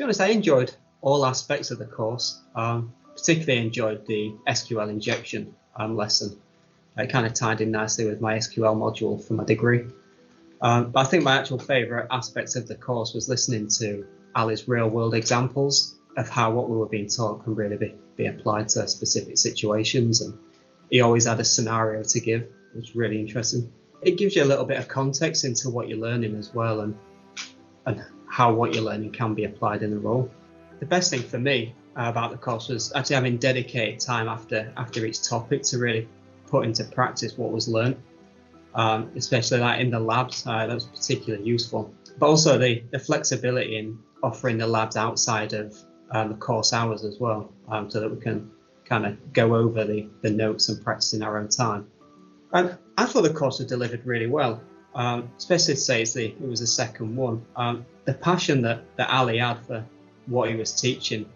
be honest, I enjoyed all aspects of the course. Particularly enjoyed the SQL injection lesson. It kind of tied in nicely with my SQL module for my degree. But I think my actual favourite aspects of the course was listening to Ali's real-world examples of how what we were being taught can really be applied to specific situations. And he always had a scenario to give. It was really interesting. It gives you a little bit of context into what you're learning as well, and how what you're learning can be applied in a role. The best thing for me about the course was actually having dedicated time after each topic to really put into practice what was learned, especially like in the labs. That was particularly useful. But also the flexibility in offering the labs outside of the course hours as well, so that we can kind of go over the notes and practice in our own time. And I thought the course was delivered really well, especially to say it was the second one. The passion that Ali had for what he was teaching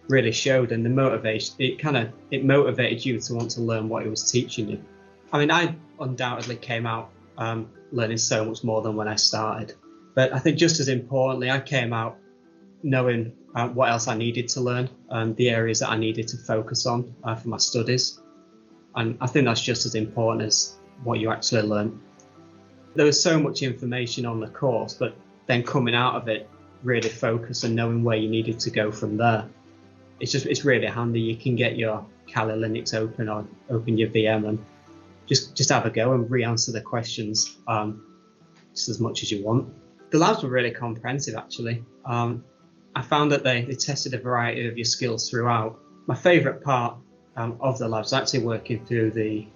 really showed, and the motivation, it motivated you to want to learn what he was teaching you. I mean, I undoubtedly came out learning so much more than when I started, but I think just as importantly, I came out knowing what else I needed to learn and the areas that I needed to focus on for my studies. And I think that's just as important as what you actually learn. There was so much information on the course, but then coming out of it really focused and knowing where you needed to go from there. It's really handy. You can get your Kali Linux open or open your VM and just have a go and re-answer the questions just as much as you want. The labs were really comprehensive actually. I found that they tested a variety of your skills throughout. My favourite part of the labs was actually working through the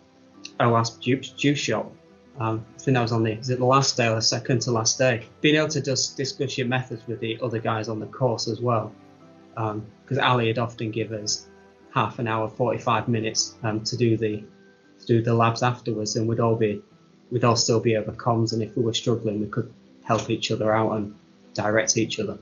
OWASP juice shop. I think that was on the last day or the second to last day. Being able to just discuss your methods with the other guys on the course as well. Because Ali had often give us half an hour, 45 minutes to do the labs afterwards, and we'd all still be over comms, and if we were struggling, we could help each other out and direct each other.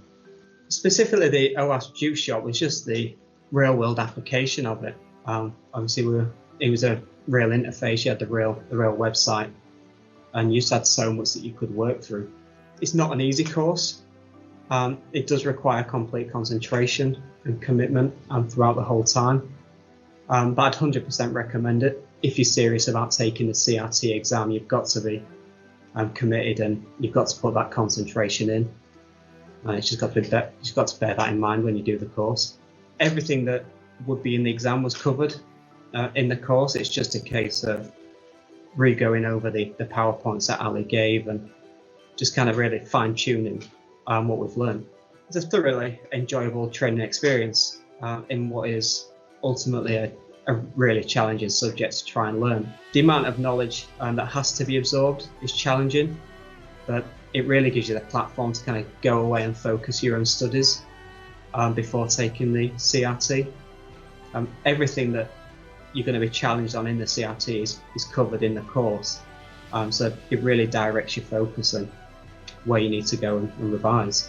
Specifically, the OWASP juice shop was just the real world application of it. Obviously, it was a real interface. You had the real website, and you just had so much that you could work through. It's not an easy course. It does require complete concentration and commitment throughout the whole time. But I'd 100% recommend it. If you're serious about taking the CRT exam, you've got to be committed, and you've got to put that concentration in. You've just got to bear that in mind when you do the course. Everything that would be in the exam was covered in the course. It's just a case of re-going over the PowerPoints that Ali gave and just kind of really fine-tuning what we've learned. It's a thoroughly enjoyable training experience in what is ultimately a really challenging subject to try and learn. The amount of knowledge that has to be absorbed is challenging, but it really gives you the platform to kind of go away and focus your own studies before taking the CRT. Everything that you're going to be challenged on in the CRT is covered in the course, so it really directs your focus and where you need to go and revise.